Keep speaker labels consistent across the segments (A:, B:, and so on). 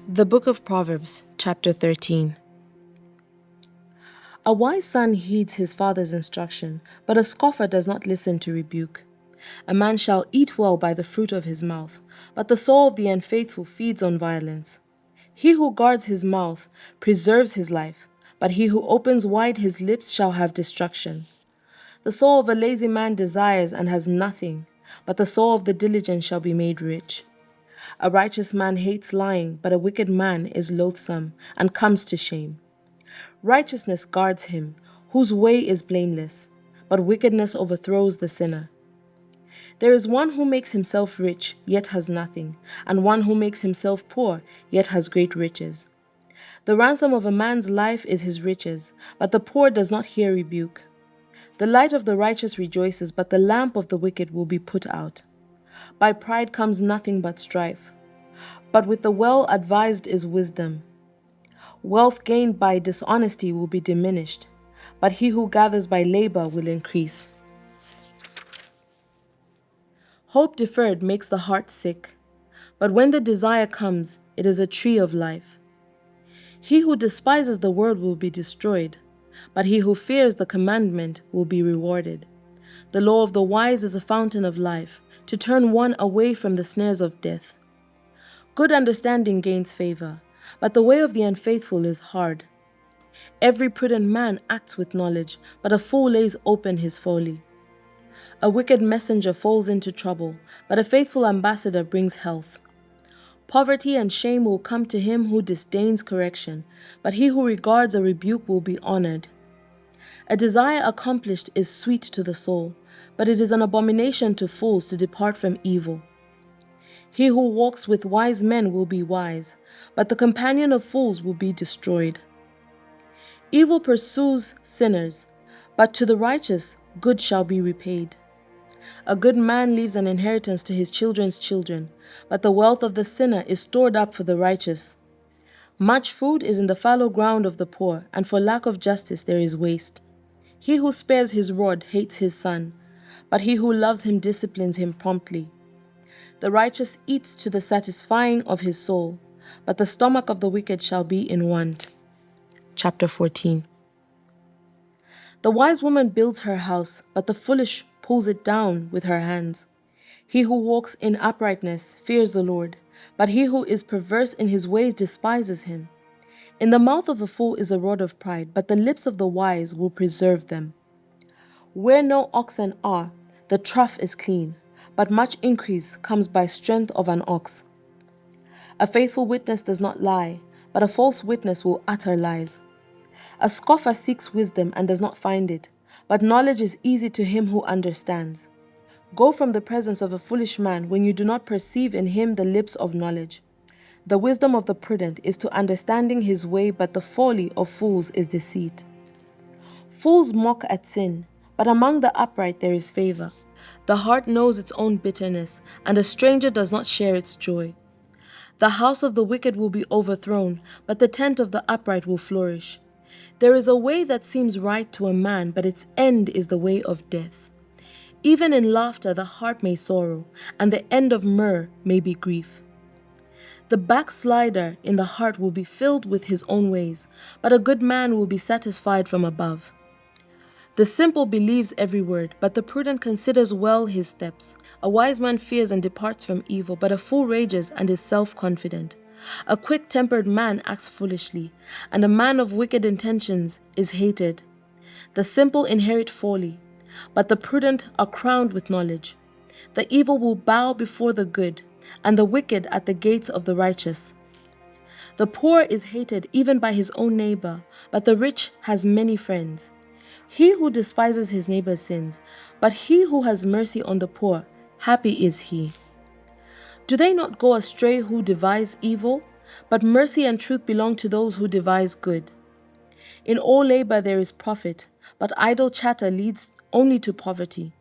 A: The Book of Proverbs, chapter 13. A wise son heeds his father's instruction, but a scoffer does not listen to rebuke. A man shall eat well by the fruit of his mouth, but the soul of the unfaithful feeds on violence. He who guards his mouth preserves his life, but he who opens wide his lips shall have destruction. The soul of a lazy man desires and has nothing, but the soul of the diligent shall be made rich. A righteous man hates lying, but a wicked man is loathsome and comes to shame. Righteousness guards him, whose way is blameless, but wickedness overthrows the sinner. There is one who makes himself rich, yet has nothing, and one who makes himself poor, yet has great riches. The ransom of a man's life is his riches, but the poor does not hear rebuke. The light of the righteous rejoices, but the lamp of the wicked will be put out. By pride comes nothing but strife, but with the well-advised is wisdom. Wealth gained by dishonesty will be diminished, but he who gathers by labor will increase. Hope deferred makes the heart sick, but when the desire comes, it is a tree of life. He who despises the word will be destroyed, but he who fears the commandment will be rewarded. The law of the wise is a fountain of life, to turn one away from the snares of death. Good understanding gains favor, but the way of the unfaithful is hard. Every prudent man acts with knowledge, but a fool lays open his folly. A wicked messenger falls into trouble, but a faithful ambassador brings health. Poverty and shame will come to him who disdains correction, but he who regards a rebuke will be honored. A desire accomplished is sweet to the soul, but it is an abomination to fools to depart from evil. He who walks with wise men will be wise, but the companion of fools will be destroyed. Evil pursues sinners, but to the righteous good shall be repaid. A good man leaves an inheritance to his children's children, but the wealth of the sinner is stored up for the righteous. Much food is in the fallow ground of the poor, and for lack of justice there is waste. He who spares his rod hates his son, but he who loves him disciplines him promptly. The righteous eats to the satisfying of his soul, but the stomach of the wicked shall be in want. Chapter 14. The wise woman builds her house, but the foolish pulls it down with her hands. He who walks in uprightness fears the Lord, but he who is perverse in his ways despises him. In the mouth of a fool is a rod of pride, but the lips of the wise will preserve them. Where no oxen are, the trough is clean, but much increase comes by strength of an ox. A faithful witness does not lie, but a false witness will utter lies. A scoffer seeks wisdom and does not find it, but knowledge is easy to him who understands. Go from the presence of a foolish man when you do not perceive in him the lips of knowledge. The wisdom of the prudent is to understanding his way, but the folly of fools is deceit. Fools mock at sin, but among the upright there is favor. The heart knows its own bitterness, and a stranger does not share its joy. The house of the wicked will be overthrown, but the tent of the upright will flourish. There is a way that seems right to a man, but its end is the way of death. Even in laughter the heart may sorrow, and the end of myrrh may be grief. The backslider in the heart will be filled with his own ways, but a good man will be satisfied from above. The simple believes every word, but the prudent considers well his steps. A wise man fears and departs from evil, but a fool rages and is self-confident. A quick-tempered man acts foolishly, and a man of wicked intentions is hated. The simple inherit folly, but the prudent are crowned with knowledge. The evil will bow before the good, and the wicked at the gates of the righteous. The poor is hated even by his own neighbor, but the rich has many friends. He who despises his neighbor sins, but he who has mercy on the poor, happy is he. Do they not go astray who devise evil? But mercy and truth belong to those who devise good. In all labor there is profit, but idle chatter leads only to poverty.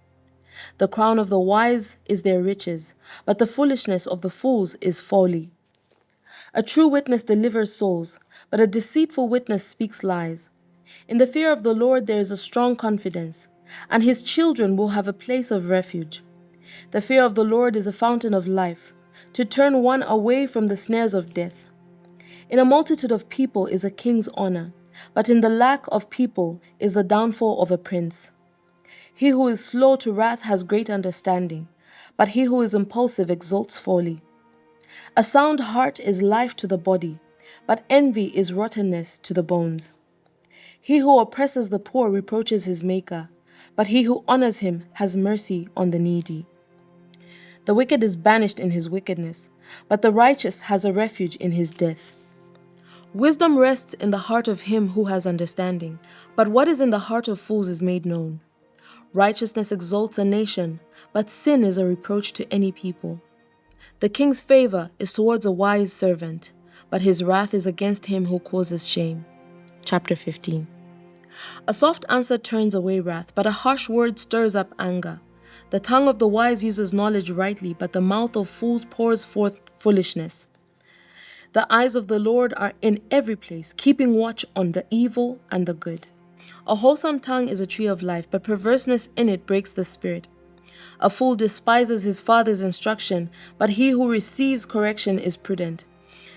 A: The crown of the wise is their riches, but the foolishness of the fools is folly. A true witness delivers souls, but a deceitful witness speaks lies. In the fear of the Lord there is a strong confidence, and his children will have a place of refuge. The fear of the Lord is a fountain of life, to turn one away from the snares of death. In a multitude of people is a king's honor, but in the lack of people is the downfall of a prince. He who is slow to wrath has great understanding, but he who is impulsive exalts folly. A sound heart is life to the body, but envy is rottenness to the bones. He who oppresses the poor reproaches his maker, but he who honors him has mercy on the needy. The wicked is banished in his wickedness, but the righteous has a refuge in his death. Wisdom rests in the heart of him who has understanding, but what is in the heart of fools is made known. Righteousness exalts a nation, but sin is a reproach to any people. The king's favor is towards a wise servant, but his wrath is against him who causes shame. Chapter 15. A soft answer turns away wrath, but a harsh word stirs up anger. The tongue of the wise uses knowledge rightly, but the mouth of fools pours forth foolishness. The eyes of the Lord are in every place, keeping watch on the evil and the good. A wholesome tongue is a tree of life, but perverseness in it breaks the spirit. A fool despises his father's instruction, but he who receives correction is prudent.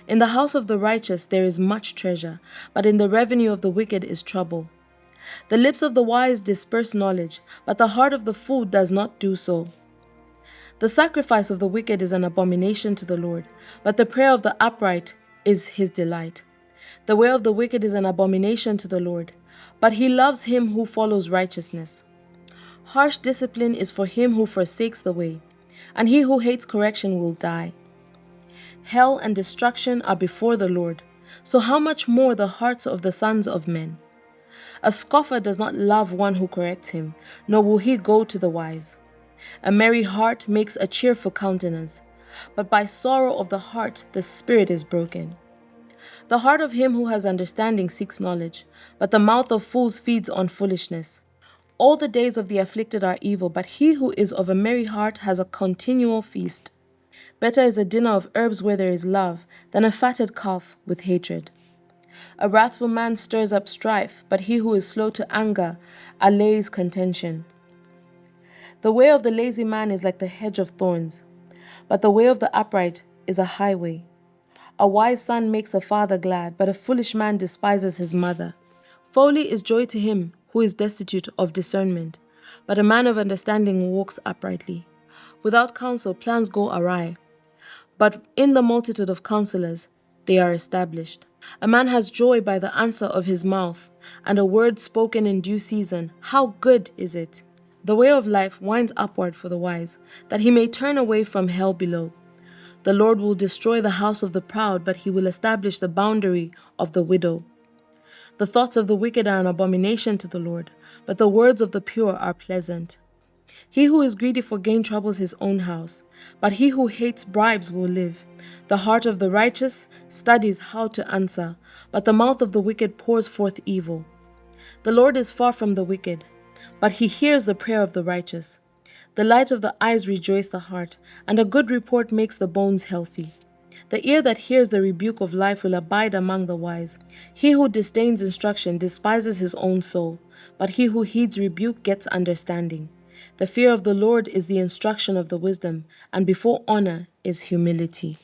A: In the house of the righteous there is much treasure, but in the revenue of the wicked is trouble. The lips of the wise disperse knowledge, but the heart of the fool does not do so. The sacrifice of the wicked is an abomination to the Lord, but the prayer of the upright is his delight. The way of the wicked is an abomination to the Lord, but he loves him who follows righteousness. Harsh discipline is for him who forsakes the way, and he who hates correction will die. Hell and destruction are before the Lord, so how much more the hearts of the sons of men? A scoffer does not love one who corrects him, nor will he go to the wise. A merry heart makes a cheerful countenance, but by sorrow of the heart the spirit is broken. The heart of him who has understanding seeks knowledge, but the mouth of fools feeds on foolishness. All the days of the afflicted are evil, but he who is of a merry heart has a continual feast. Better is a dinner of herbs where there is love than a fatted calf with hatred. A wrathful man stirs up strife, but he who is slow to anger allays contention. The way of the lazy man is like the hedge of thorns, but the way of the upright is a highway. A wise son makes a father glad, but a foolish man despises his mother. Folly is joy to him who is destitute of discernment, but a man of understanding walks uprightly. Without counsel, plans go awry, but in the multitude of counselors, they are established. A man has joy by the answer of his mouth, and a word spoken in due season. How good is it! The way of life winds upward for the wise, that he may turn away from hell below. The Lord will destroy the house of the proud, but he will establish the boundary of the widow. The thoughts of the wicked are an abomination to the Lord, but the words of the pure are pleasant. He who is greedy for gain troubles his own house, but he who hates bribes will live. The heart of the righteous studies how to answer, but the mouth of the wicked pours forth evil. The Lord is far from the wicked, but he hears the prayer of the righteous. The light of the eyes rejoices the heart, and a good report makes the bones healthy. The ear that hears the rebuke of life will abide among the wise. He who disdains instruction despises his own soul, but he who heeds rebuke gets understanding. The fear of the Lord is the instruction of the wisdom, and before honor is humility.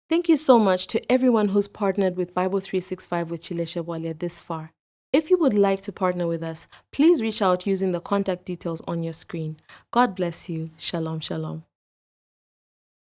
A: Thank you so much to everyone who's partnered with Bible 365 with Chileshe Bwalya this far. If you would like to partner with us, please reach out using the contact details on your screen. God bless you. Shalom, shalom.